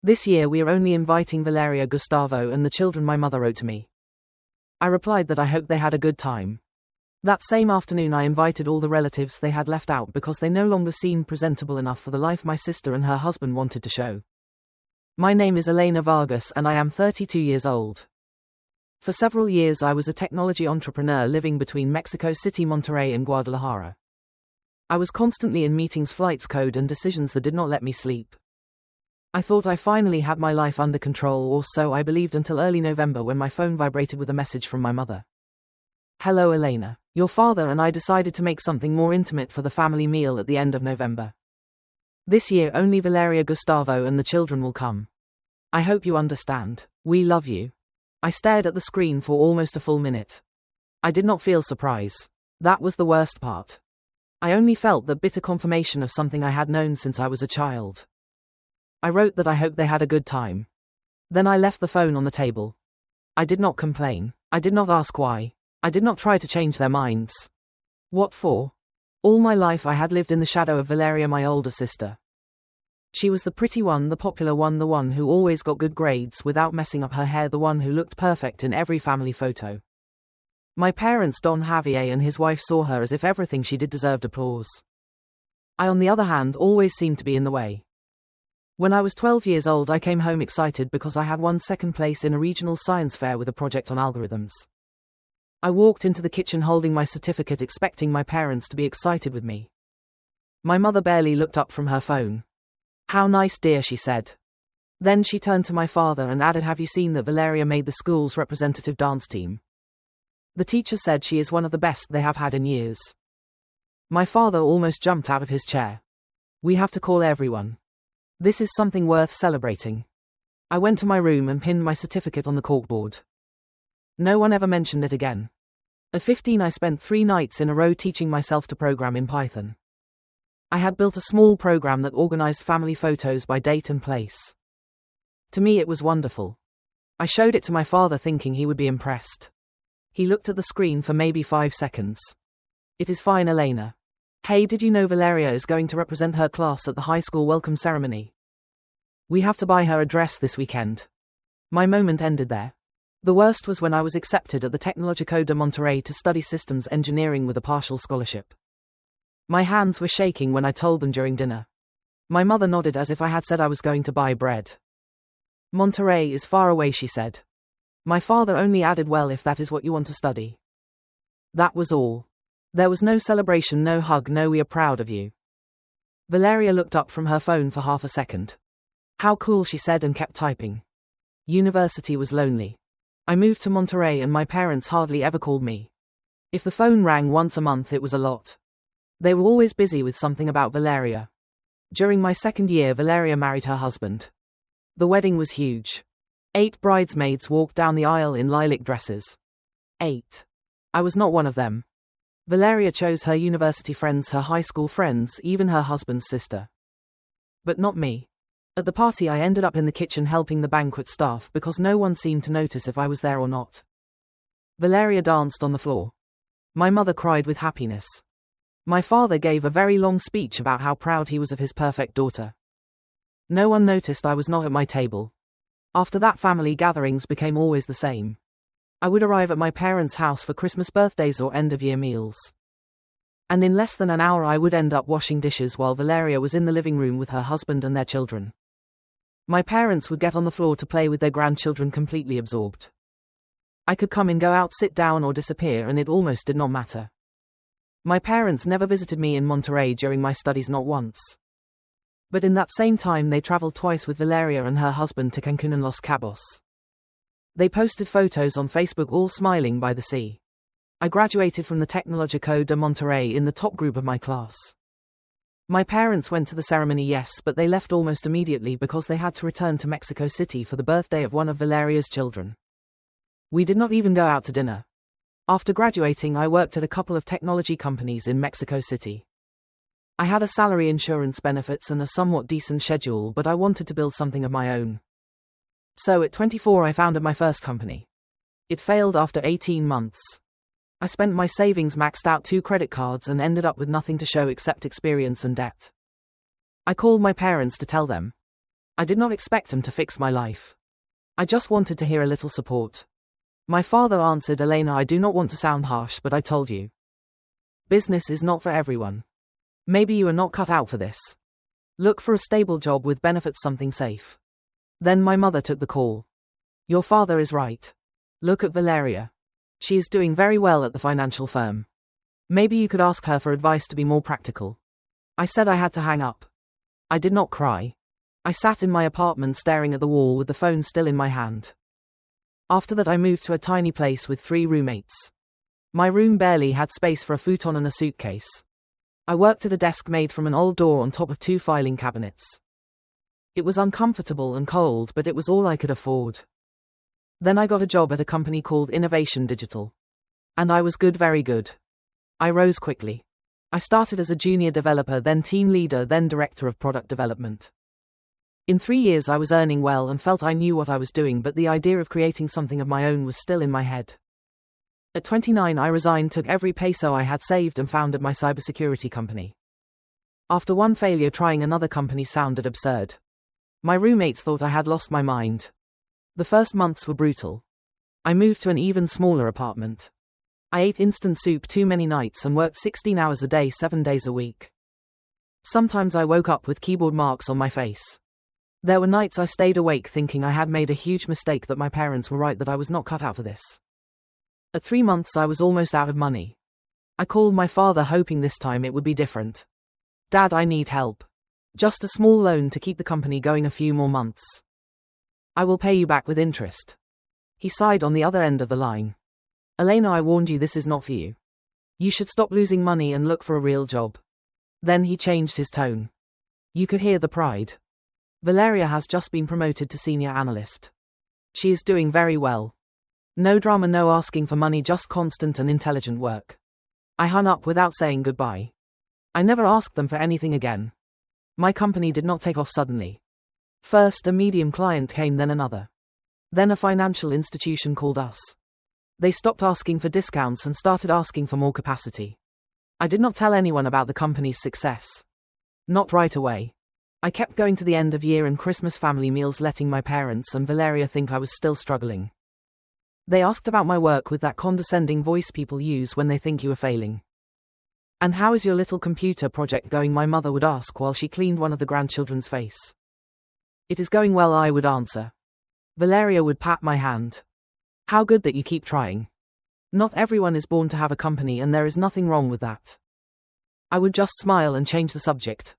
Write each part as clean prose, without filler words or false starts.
This year we are only inviting Valeria, Gustavo, and the children my mother wrote to me. I replied that I hoped they had a good time. That same afternoon I invited all the relatives they had left out because they no longer seemed presentable enough for the life my sister and her husband wanted to show. My name is Elena Vargas and I am 32 years old. For several years I was a technology entrepreneur living between Mexico City, Monterrey and Guadalajara. I was constantly in meetings, flights, code and decisions that did not let me sleep. I thought I finally had my life under control, or so I believed, until early November when my phone vibrated with a message from my mother. Hello Elena. Your father and I decided to make something more intimate for the family meal at the end of November. This year only Valeria, Gustavo and the children will come. I hope you understand. We love you. I stared at the screen for almost a full minute. I did not feel surprise. That was the worst part. I only felt the bitter confirmation of something I had known since I was a child. I wrote that I hoped they had a good time. Then I left the phone on the table. I did not complain. I did not ask why. I did not try to change their minds. What for? All my life I had lived in the shadow of Valeria, my older sister. She was the pretty one, the popular one, the one who always got good grades without messing up her hair, the one who looked perfect in every family photo. My parents, Don Javier and his wife, saw her as if everything she did deserved applause. I, on the other hand, always seemed to be in the way. When I was 12 years old I came home excited because I had won second place in a regional science fair with a project on algorithms. I walked into the kitchen holding my certificate, expecting my parents to be excited with me. My mother barely looked up from her phone. How nice, dear, she said. Then she turned to my father and added, have you seen that Valeria made the school's representative dance team? The teacher said she is one of the best they have had in years. My father almost jumped out of his chair. We have to call everyone. This is something worth celebrating. I went to my room and pinned my certificate on the corkboard. No one ever mentioned it again. At 15 I spent 3 nights in a row teaching myself to program in Python. I had built a small program that organized family photos by date and place. To me it was wonderful. I showed it to my father thinking he would be impressed. He looked at the screen for maybe 5 seconds. It is fine, Elena. Hey, did you know Valeria is going to represent her class at the high school welcome ceremony? We have to buy her a dress this weekend. My moment ended there. The worst was when I was accepted at the Tecnológico de Monterrey to study systems engineering with a partial scholarship. My hands were shaking when I told them during dinner. My mother nodded as if I had said I was going to buy bread. Monterrey is far away, she said. My father only added, well, if that is what you want to study. That was all. There was no celebration, no hug, no we are proud of you. Valeria looked up from her phone for half a second. How cool, she said and kept typing. University was lonely. I moved to Monterrey and my parents hardly ever called me. If the phone rang once a month it was a lot. They were always busy with something about Valeria. During my second year Valeria married her husband. The wedding was huge. 8 bridesmaids walked down the aisle in lilac dresses. 8. I was not one of them. Valeria chose her university friends, her high school friends, even her husband's sister. But not me. At the party I ended up in the kitchen helping the banquet staff because no one seemed to notice if I was there or not. Valeria danced on the floor. My mother cried with happiness. My father gave a very long speech about how proud he was of his perfect daughter. No one noticed I was not at my table. After that, family gatherings became always the same. I would arrive at my parents' house for Christmas, birthdays or end-of-year meals. And in less than an hour I would end up washing dishes while Valeria was in the living room with her husband and their children. My parents would get on the floor to play with their grandchildren, completely absorbed. I could come in, go out, sit down or disappear, and it almost did not matter. My parents never visited me in Monterrey during my studies, not once. But in that same time they traveled twice with Valeria and her husband to Cancun and Los Cabos. They posted photos on Facebook all smiling by the sea. I graduated from the Tecnológico de Monterrey in the top group of my class. My parents went to the ceremony, yes, but they left almost immediately because they had to return to Mexico City for the birthday of one of Valeria's children. We did not even go out to dinner. After graduating I worked at a couple of technology companies in Mexico City. I had a salary, insurance benefits and a somewhat decent schedule, but I wanted to build something of my own. So at 24 I founded my first company. It failed after 18 months. I spent my savings, maxed out 2 credit cards and ended up with nothing to show except experience and debt. I called my parents to tell them. I did not expect him to fix my life. I just wanted to hear a little support. My father answered, Elena, I do not want to sound harsh, but I told you. Business is not for everyone. Maybe you are not cut out for this. Look for a stable job with benefits, something safe. Then my mother took the call. Your father is right. Look at Valeria. She is doing very well at the financial firm. Maybe you could ask her for advice to be more practical. I said I had to hang up. I did not cry. I sat in my apartment staring at the wall with the phone still in my hand. After that I moved to a tiny place with 3 roommates. My room barely had space for a futon and a suitcase. I worked at a desk made from an old door on top of 2 filing cabinets. It was uncomfortable and cold, but it was all I could afford. Then I got a job at a company called Innovation Digital. And I was good, very good. I rose quickly. I started as a junior developer, then team leader, then director of product development. In 3 years I was earning well and felt I knew what I was doing, but the idea of creating something of my own was still in my head. At 29 I resigned, took every peso I had saved and founded my cybersecurity company. After one failure, trying another company sounded absurd. My roommates thought I had lost my mind. The first months were brutal. I moved to an even smaller apartment. I ate instant soup too many nights and worked 16 hours a day, 7 days a week. Sometimes I woke up with keyboard marks on my face. There were nights I stayed awake thinking I had made a huge mistake, that my parents were right, that I was not cut out for this. At 3 months I was almost out of money. I called my father hoping this time it would be different. Dad, I need help. Just a small loan to keep the company going a few more months. I will pay you back with interest. He sighed on the other end of the line. Elena, I warned you, this is not for you. You should stop losing money and look for a real job. Then he changed his tone. You could hear the pride. Valeria has just been promoted to senior analyst. She is doing very well. No drama, no asking for money, just constant and intelligent work. I hung up without saying goodbye. I never asked them for anything again. My company did not take off suddenly. First a medium client came, then another. Then a financial institution called us. They stopped asking for discounts and started asking for more capacity. I did not tell anyone about the company's success. Not right away. I kept going to the end of year and Christmas family meals, letting my parents and Valeria think I was still struggling. They asked about my work with that condescending voice people use when they think you are failing. And how is your little computer project going? My mother would ask while she cleaned one of the grandchildren's face. It is going well, I would answer. Valeria would pat my hand. How good that you keep trying. Not everyone is born to have a company, and there is nothing wrong with that. I would just smile and change the subject.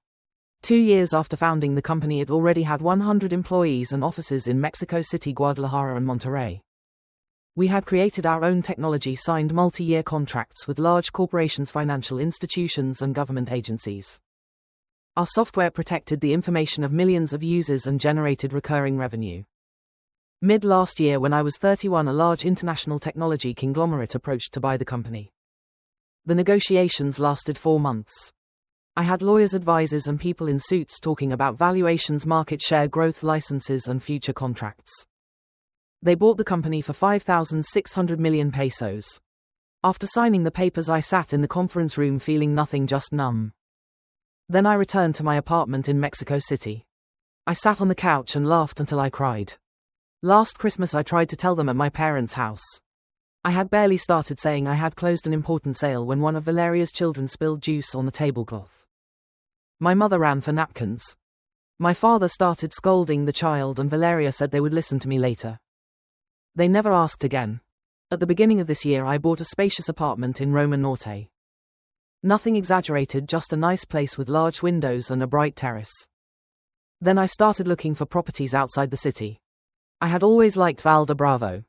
2 years after founding the company, it already had 100 employees and offices in Mexico City, Guadalajara and Monterrey. We had created our own technology, signed multi-year contracts with large corporations, financial institutions and government agencies. Our software protected the information of millions of users and generated recurring revenue. Mid last year, when I was 31, a large international technology conglomerate approached to buy the company. The negotiations lasted 4 months. I had lawyers, advisors and people in suits talking about valuations, market share, growth, licenses and future contracts. They bought the company for 5,600 million pesos. After signing the papers, I sat in the conference room feeling nothing, just numb. Then I returned to my apartment in Mexico City. I sat on the couch and laughed until I cried. Last Christmas I tried to tell them at my parents' house. I had barely started saying I had closed an important sale when one of Valeria's children spilled juice on the tablecloth. My mother ran for napkins. My father started scolding the child and Valeria said they would listen to me later. They never asked again. At the beginning of this year I bought a spacious apartment in Roma Norte. Nothing exaggerated, just a nice place with large windows and a bright terrace. Then I started looking for properties outside the city. I had always liked Valle de Bravo.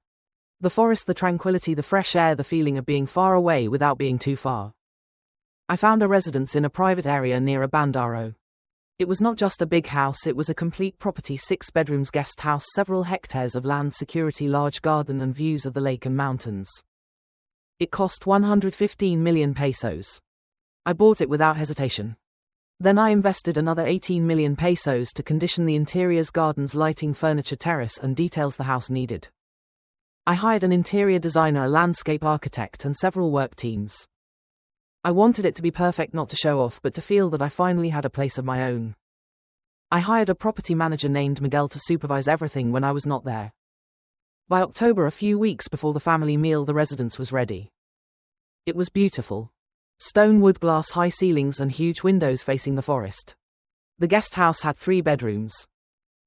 The forest, the tranquility, the fresh air, the feeling of being far away without being too far. I found a residence in a private area near a bandaro. It was not just a big house, it was a complete property, 6 bedrooms, guest house, several hectares of land, security, large garden and views of the lake and mountains. It cost 115 million pesos. I bought it without hesitation. Then I invested another 18 million pesos to condition the interiors, gardens, lighting, furniture, terrace and details the house needed. I hired an interior designer, a landscape architect and several work teams. I wanted it to be perfect, not to show off, but to feel that I finally had a place of my own. I hired a property manager named Miguel to supervise everything when I was not there. By October, a few weeks before the family meal, the residence was ready. It was beautiful. Stone wood glass high ceilings and huge windows facing the forest. The guest house had 3 bedrooms.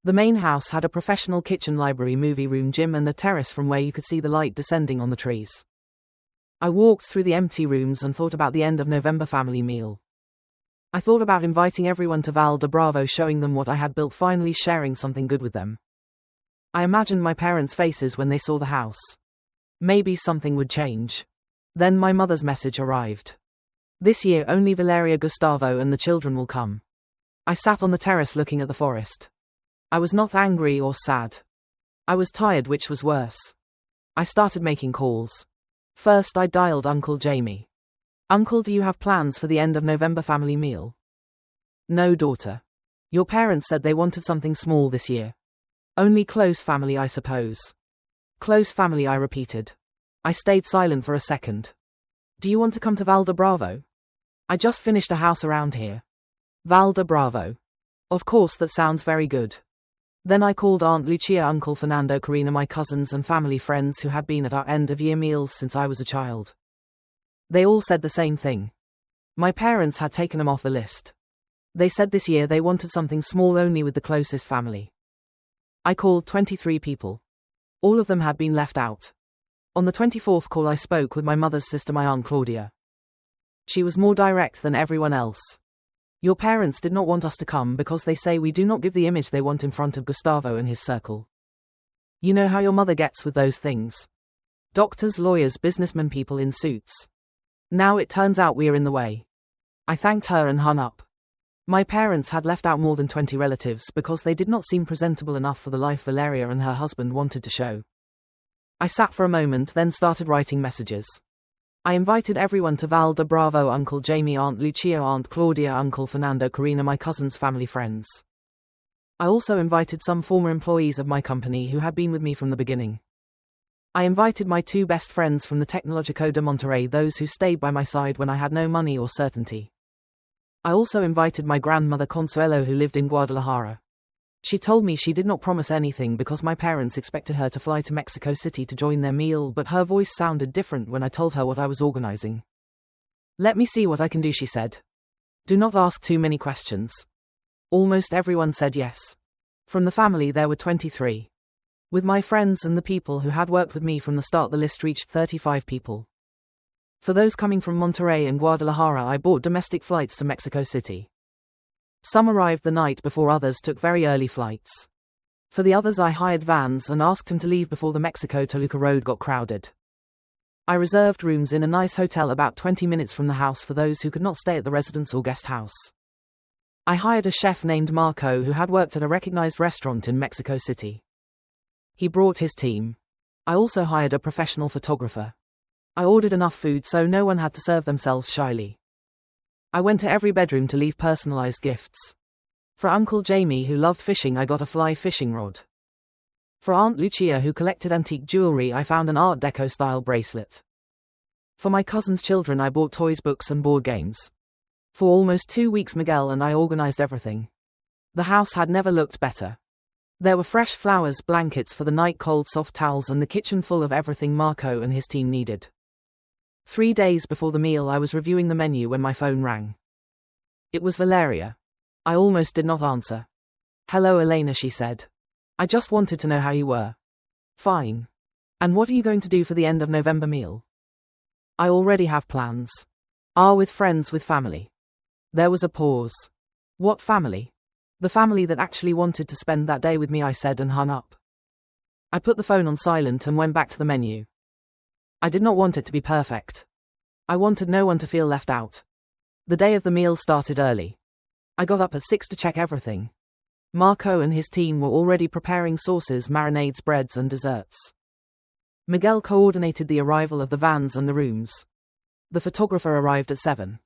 The main house had a professional kitchen, library, movie room, gym and a terrace from where you could see the light descending on the trees. I walked through the empty rooms and thought about the end of November family meal. I thought about inviting everyone to Valle de Bravo, showing them what I had built, finally sharing something good with them. I imagined my parents' faces when they saw the house. Maybe something would change. Then my mother's message arrived. This year only Valeria, Gustavo and the children will come. I sat on the terrace looking at the forest. I was not angry or sad. I was tired, which was worse. I started making calls. First I dialed Uncle Jamie. Uncle, do you have plans for the end of November family meal? No, daughter. Your parents said they wanted something small this year. Only close family, I suppose. Close family, I repeated. I stayed silent for a second. Do you want to come to Valle de Bravo? I just finished a house around here. Valle de Bravo. Of course, that sounds very good. Then I called Aunt Lucia, Uncle Fernando, Karina, my cousins and family friends who had been at our end-of-year meals since I was a child. They all said the same thing. My parents had taken them off the list. They said this year they wanted something small, only with the closest family. I called 23 people. All of them had been left out. On the 24th call I spoke with my mother's sister, my Aunt Claudia. She was more direct than everyone else. Your parents did not want us to come because they say we do not give the image they want in front of Gustavo and his circle. You know how your mother gets with those things. Doctors, lawyers, businessmen, people in suits. Now it turns out we are in the way. I thanked her and hung up. My parents had left out more than 20 relatives because they did not seem presentable enough for the life Valeria and her husband wanted to show. I sat for a moment, then started writing messages. I invited everyone to Valle de Bravo: Uncle Jamie, Aunt Lucia, Aunt Claudia, Uncle Fernando, Karina, my cousins, family, friends. I also invited some former employees of my company who had been with me from the beginning. I invited my 2 best friends from the Tecnológico de Monterrey, those who stayed by my side when I had no money or certainty. I also invited my grandmother Consuelo, who lived in Guadalajara. She told me she did not promise anything because my parents expected her to fly to Mexico City to join their meal, but her voice sounded different when I told her what I was organizing. Let me see what I can do, she said. Do not ask too many questions. Almost everyone said yes. From the family there were 23. With my friends and the people who had worked with me from the start, the list reached 35 people. For those coming from Monterrey and Guadalajara, I bought domestic flights to Mexico City. Some arrived the night before, others took very early flights. For the others I hired vans and asked him to leave before the Mexico-Toluca road got crowded. I reserved rooms in a nice hotel about 20 minutes from the house for those who could not stay at the residence or guest house. I hired a chef named Marco who had worked at a recognized restaurant in Mexico City. He brought his team. I also hired a professional photographer. I ordered enough food so no one had to serve themselves shyly. I went to every bedroom to leave personalized gifts. For Uncle Jamie, who loved fishing, I got a fly fishing rod. For Aunt Lucia, who collected antique jewelry, I found an Art Deco style bracelet. For my cousin's children, I bought toys, books and board games. For almost 2 weeks, Miguel and I organized everything. The house had never looked better. There were fresh flowers, blankets for the night, cold soft towels, and the kitchen full of everything Marco and his team needed. 3 days before the meal, I was reviewing the menu when my phone rang. It was Valeria. I almost did not answer. Hello, Elena, she said. I just wanted to know how you were. Fine. And what are you going to do for the end of November meal? I already have plans. With friends, with family. There was a pause. What family? The family that actually wanted to spend that day with me, I said, and hung up. I put the phone on silent and went back to the menu. I did not want it to be perfect. I wanted no one to feel left out. The day of the meal started early. I got up at 6 to check everything. Marco and his team were already preparing sauces, marinades, breads and desserts. Miguel coordinated the arrival of the vans and the rooms. The photographer arrived at 7.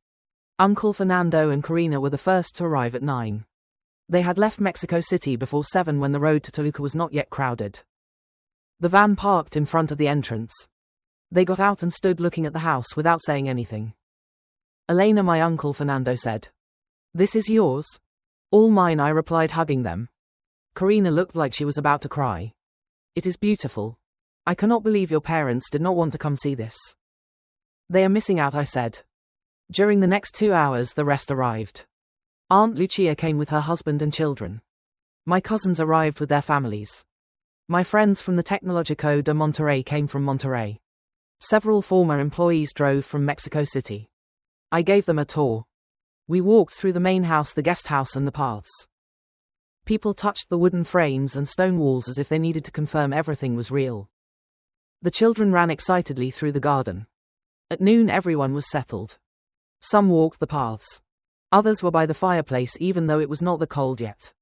Uncle Fernando and Karina were the first to arrive at 9. They had left Mexico City before 7 when the road to Toluca was not yet crowded. The van parked in front of the entrance. They got out and stood looking at the house without saying anything. Elena, my Uncle Fernando said. This is yours? All mine, I replied, hugging them. Karina looked like she was about to cry. It is beautiful. I cannot believe your parents did not want to come see this. They are missing out, I said. During the next 2 hours, the rest arrived. Aunt Lucia came with her husband and children. My cousins arrived with their families. My friends from the Tecnológico de Monterrey came from Monterrey. Several former employees drove from Mexico City. I gave them a tour. We walked through the main house, the guest house, and the paths. People touched the wooden frames and stone walls as if they needed to confirm everything was real. The children ran excitedly through the garden. At noon, everyone was settled. Some walked the paths. Others were by the fireplace, even though it was not that cold yet.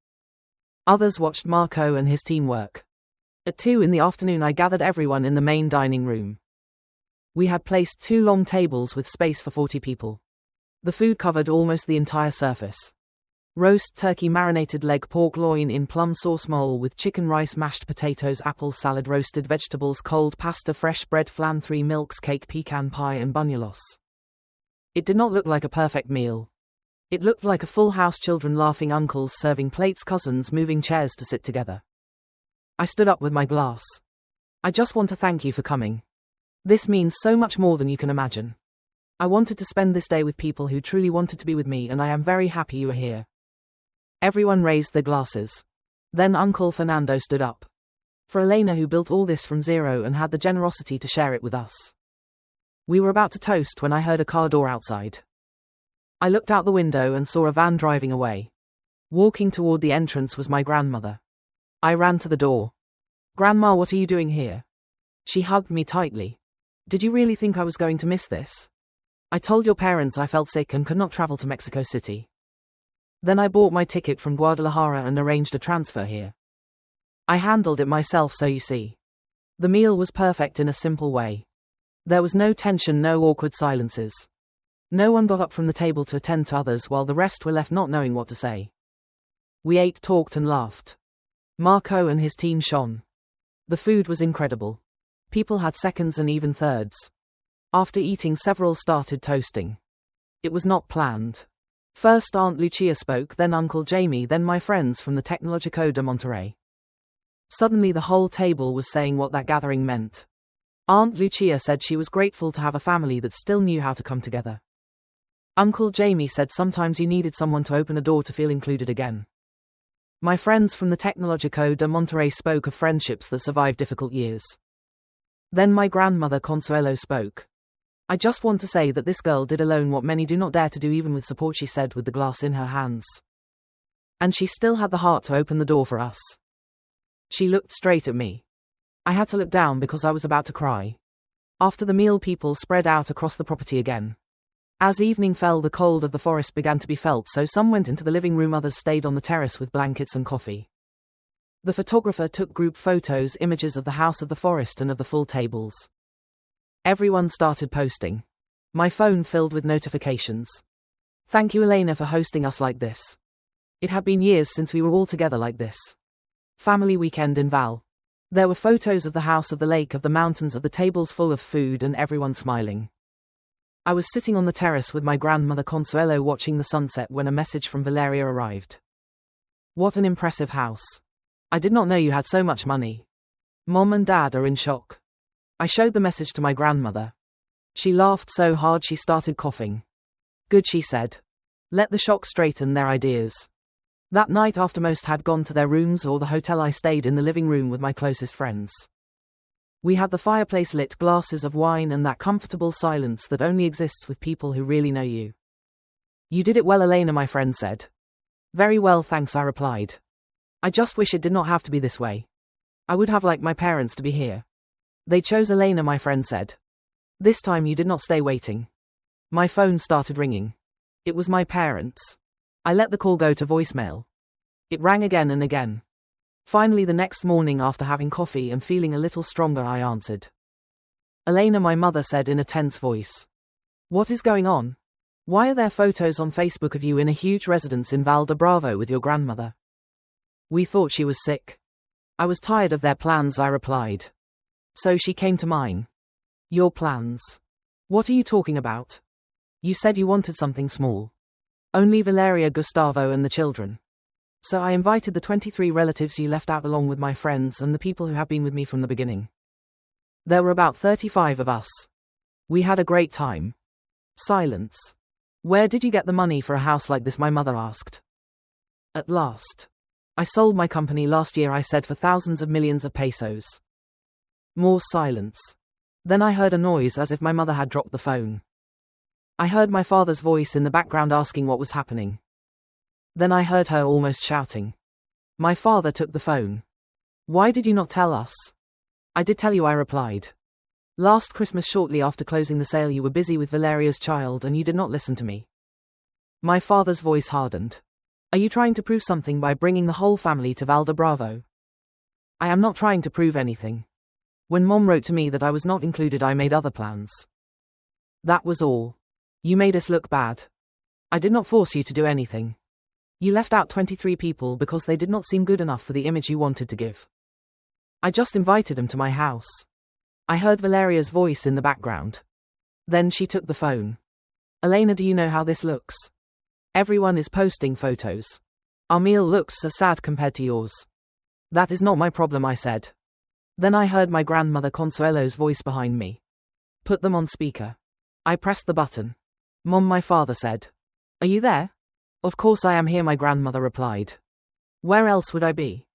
Others watched Marco and his team work. At 2 in the afternoon, I gathered everyone in the main dining room. We had placed 2 long tables with space for 40 people. The food covered almost the entire surface. Roast turkey, marinated leg, pork loin in plum sauce mole with chicken, rice, mashed potatoes, apple salad, roasted vegetables, cold pasta, fresh bread, flan, 3 milks, cake, pecan pie, and buñuelos. It did not look like a perfect meal. It looked like a full house, children laughing, uncles serving plates, cousins moving chairs to sit together. I stood up with my glass. I just want to thank you for coming. This means so much more than you can imagine. I wanted to spend this day with people who truly wanted to be with me, and I am very happy you are here. Everyone raised their glasses. Then Uncle Fernando stood up. For Elena, who built all this from zero and had the generosity to share it with us. We were about to toast when I heard a car door outside. I looked out the window and saw a van driving away. Walking toward the entrance was my grandmother. I ran to the door. Grandma, what are you doing here? She hugged me tightly. Did you really think I was going to miss this? I told your parents I felt sick and could not travel to Mexico City. Then I bought my ticket from Guadalajara and arranged a transfer here. I handled it myself, so you see. The meal was perfect in a simple way. There was no tension, no awkward silences. No one got up from the table to attend to others while the rest were left not knowing what to say. We ate, talked, and laughed. Marco and his team shone. The food was incredible. People had seconds and even thirds. After eating, several started toasting. It was not planned. First Aunt Lucia spoke, then Uncle Jamie, then my friends from the Tecnológico de Monterrey. Suddenly the whole table was saying what that gathering meant. Aunt Lucia said she was grateful to have a family that still knew how to come together. Uncle Jamie said sometimes you needed someone to open a door to feel included again. My friends from the Tecnológico de Monterrey spoke of friendships that survive difficult years. Then my grandmother Consuelo spoke. I just want to say that this girl did alone what many do not dare to do, even with support, she said with the glass in her hands. And she still had the heart to open the door for us. She looked straight at me. I had to look down because I was about to cry. After the meal, people spread out across the property again. As evening fell, the cold of the forest began to be felt, so some went into the living room, others stayed on the terrace with blankets and coffee. The photographer took group photos, images of the house, of the forest, and of the full tables. Everyone started posting. My phone filled with notifications. Thank you, Elena, for hosting us like this. It had been years since we were all together like this. Family weekend in Val. There were photos of the house, of the lake, of the mountains, of the tables full of food, and everyone smiling. I was sitting on the terrace with my grandmother Consuelo watching the sunset when a message from Valeria arrived. What an impressive house. I did not know you had so much money. Mom and Dad are in shock. I showed the message to my grandmother. She laughed so hard she started coughing. Good, she said. Let the shock straighten their ideas. That night, after most had gone to their rooms or the hotel, I stayed in the living room with my closest friends. We had the fireplace lit, glasses of wine, and that comfortable silence that only exists with people who really know you. You did it well, Elena, my friend said. Very well, thanks, I replied. I just wish it did not have to be this way. I would have liked my parents to be here. They chose Elena, my friend said. This time you did not stay waiting. My phone started ringing. It was my parents. I let the call go to voicemail. It rang again and again. Finally, the next morning, after having coffee and feeling a little stronger, I answered. Elena, my mother said in a tense voice. What is going on? Why are there photos on Facebook of you in a huge residence in Valle de Bravo with your grandmother? We thought she was sick. I was tired of their plans, I replied. So she came to mine. Your plans? What are you talking about? You said you wanted something small. Only Valeria, Gustavo, and the children. So I invited the 23 relatives you left out along with my friends and the people who have been with me from the beginning. There were about 35 of us. We had a great time. Silence. Where did you get the money for a house like this? My mother asked. At last. I sold my company last year, I said, for thousands of millions of pesos. More silence. Then I heard a noise as if my mother had dropped the phone. I heard my father's voice in the background asking what was happening. Then I heard her almost shouting. My father took the phone. Why did you not tell us? I did tell you, I replied. Last Christmas, shortly after closing the sale, you were busy with Valeria's child and you did not listen to me. My father's voice hardened. Are you trying to prove something by bringing the whole family to Valle de Bravo? I am not trying to prove anything. When Mom wrote to me that I was not included, I made other plans. That was all. You made us look bad. I did not force you to do anything. You left out 23 people because they did not seem good enough for the image you wanted to give. I just invited them to my house. I heard Valeria's voice in the background. Then she took the phone. Elena, do you know how this looks? Everyone is posting photos. Our meal looks so sad compared to yours. That is not my problem, I said. Then I heard my grandmother Consuelo's voice behind me. Put them on speaker. I pressed the button. Mom, my father said. Are you there? Of course I am here, my grandmother replied. Where else would I be?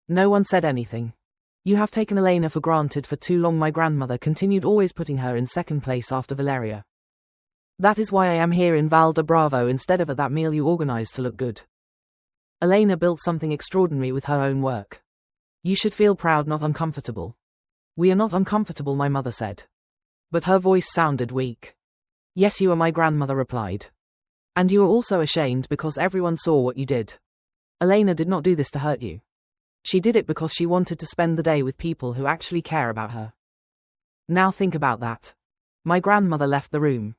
No one said anything. You have taken Elena for granted for too long, my grandmother continued, always putting her in second place after Valeria. That is why I am here in Valle de Bravo instead of at that meal you organized to look good. Elena built something extraordinary with her own work. You should feel proud, not uncomfortable. We are not uncomfortable, my mother said. But her voice sounded weak. Yes, you are, my grandmother replied. And you are also ashamed because everyone saw what you did. Elena did not do this to hurt you. She did it because she wanted to spend the day with people who actually care about her. Now think about that. My grandmother left the room.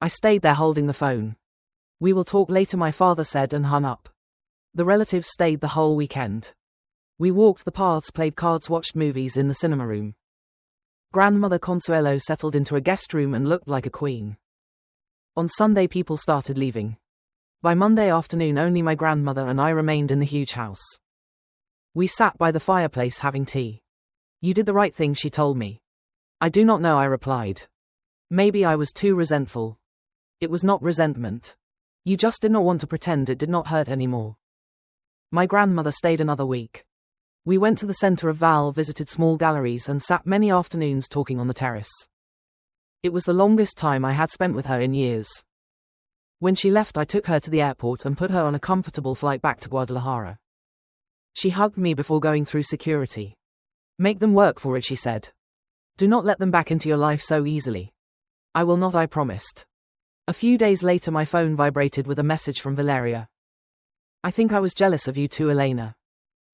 I stayed there holding the phone. We will talk later, my father said, and hung up. The relatives stayed the whole weekend. We walked the paths, played cards, watched movies in the cinema room. Grandmother Consuelo settled into a guest room and looked like a queen. On Sunday, people started leaving. By Monday afternoon, only my grandmother and I remained in the huge house. We sat by the fireplace having tea. You did the right thing, she told me. I do not know, I replied. Maybe I was too resentful. It was not resentment. You just did not want to pretend it did not hurt anymore. My grandmother stayed another week. We went to the center of Valle, visited small galleries, and sat many afternoons talking on the terrace. It was the longest time I had spent with her in years. When she left, I took her to the airport and put her on a comfortable flight back to Guadalajara. She hugged me before going through security. Make them work for it, she said. Do not let them back into your life so easily. I will not, I promised. A few days later, my phone vibrated with a message from Valeria. I think I was jealous of you too, Elena.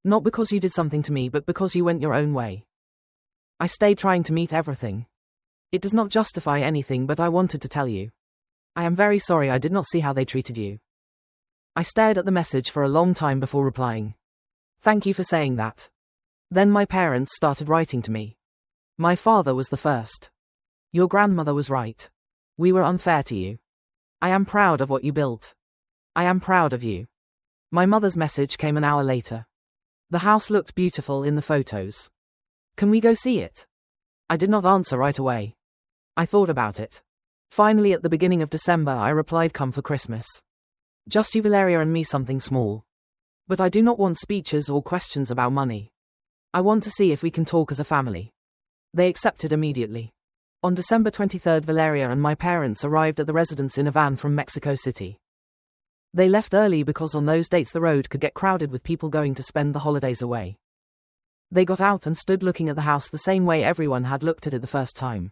Not because you did something to me, but because you went your own way. I stayed trying to meet everything. It does not justify anything, but I wanted to tell you. I am very sorry I did not see how they treated you. I stared at the message for a long time before replying. Thank you for saying that. Then my parents started writing to me. My father was the first. Your grandmother was right. We were unfair to you. I am proud of what you built. I am proud of you. My mother's message came an hour later. The house looked beautiful in the photos. Can we go see it? I did not answer right away. I thought about it. Finally, at the beginning of December, I replied, come for Christmas. Just you, Valeria, and me, something small. But I do not want speeches or questions about money. I want to see if we can talk as a family. They accepted immediately. On December 23rd, Valeria and my parents arrived at the residence in a van from Mexico City. They left early because on those dates the road could get crowded with people going to spend the holidays away. They got out and stood looking at the house the same way everyone had looked at it the first time.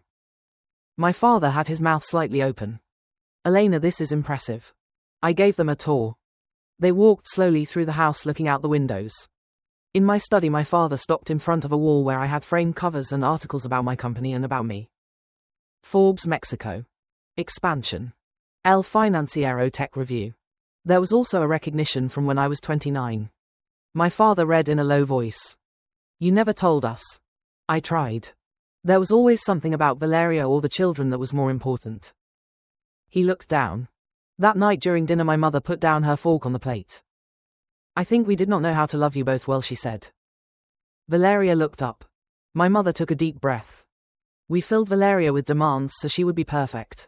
My father had his mouth slightly open. Elena, this is impressive. I gave them a tour. They walked slowly through the house looking out the windows. In my study, my father stopped in front of a wall where I had framed covers and articles about my company and about me. Forbes Mexico. Expansion. El Financiero Tech Review. There was also a recognition from when I was 29. My father read in a low voice. You never told us. I tried. There was always something about Valeria or the children that was more important. He looked down. That night during dinner, my mother put down her fork on the plate. I think we did not know how to love you both well, she said. Valeria looked up. My mother took a deep breath. We filled Valeria with demands so she would be perfect.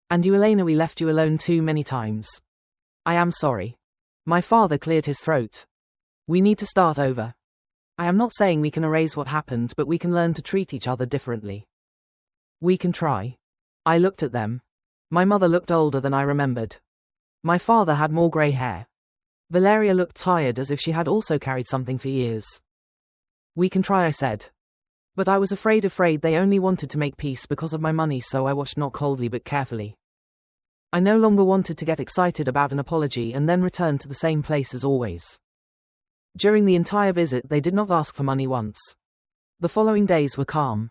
And you, Elena, we left you alone too many times. I am sorry. My father cleared his throat. We need to start over. I am not saying we can erase what happened, but we can learn to treat each other differently. We can try. I looked at them. My mother looked older than I remembered. My father had more grey hair. Valeria looked tired, as if she had also carried something for years. We can try, I said. But I was afraid they only wanted to make peace because of my money, so I watched, not coldly but carefully. I no longer wanted to get excited about an apology and then return to the same place as always. During the entire visit, they did not ask for money once. The following days were calm.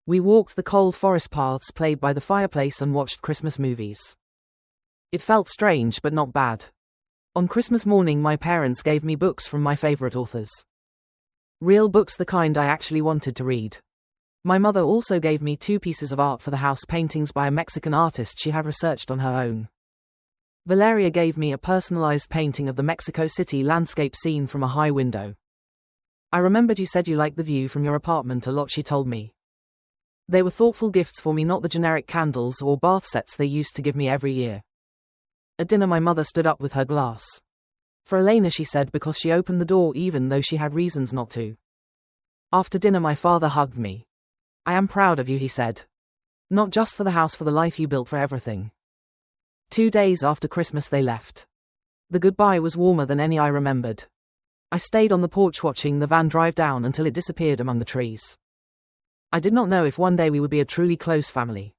We walked the cold forest paths, played by the fireplace, and watched Christmas movies. It felt strange but not bad. On Christmas morning, my parents gave me books from my favorite authors. Real books, the kind I actually wanted to read. My mother also gave me 2 pieces of art for the house, paintings by a Mexican artist she had researched on her own. Valeria gave me a personalized painting of the Mexico City landscape scene from a high window. I remembered you said you liked the view from your apartment a lot, she told me. They were thoughtful gifts for me, not the generic candles or bath sets they used to give me every year. At dinner, my mother stood up with her glass. For Elena, she said, because she opened the door even though she had reasons not to. After dinner, my father hugged me. I am proud of you, he said. Not just for the house, for the life you built, for everything. 2 days after Christmas, they left. The goodbye was warmer than any I remembered. I stayed on the porch watching the van drive down until it disappeared among the trees. I did not know if one day we would be a truly close family.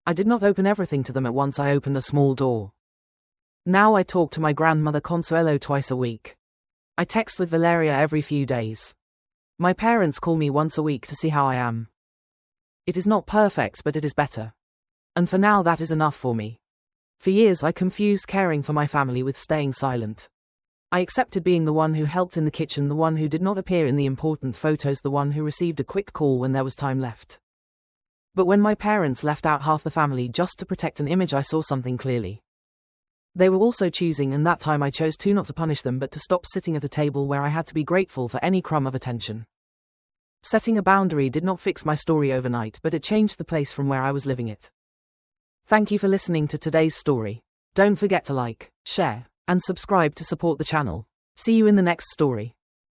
I did not open everything to them at once. I opened a small door. Now I talk to my grandmother Consuelo twice a week. I text with Valeria every few days. My parents call me once a week to see how I am. It is not perfect, but it is better. And for now, that is enough for me. For years I confused caring for my family with staying silent. I accepted being the one who helped in the kitchen, the one who did not appear in the important photos, the one who received a quick call when there was time left. But when my parents left out half the family just to protect an image, I saw something clearly. They were also choosing, and that time I chose to not to punish them, but to stop sitting at a table where I had to be grateful for any crumb of attention. Setting a boundary did not fix my story overnight, but it changed the place from where I was living it. Thank you for listening to today's story. Don't forget to like, share, and subscribe to support the channel. See you in the next story.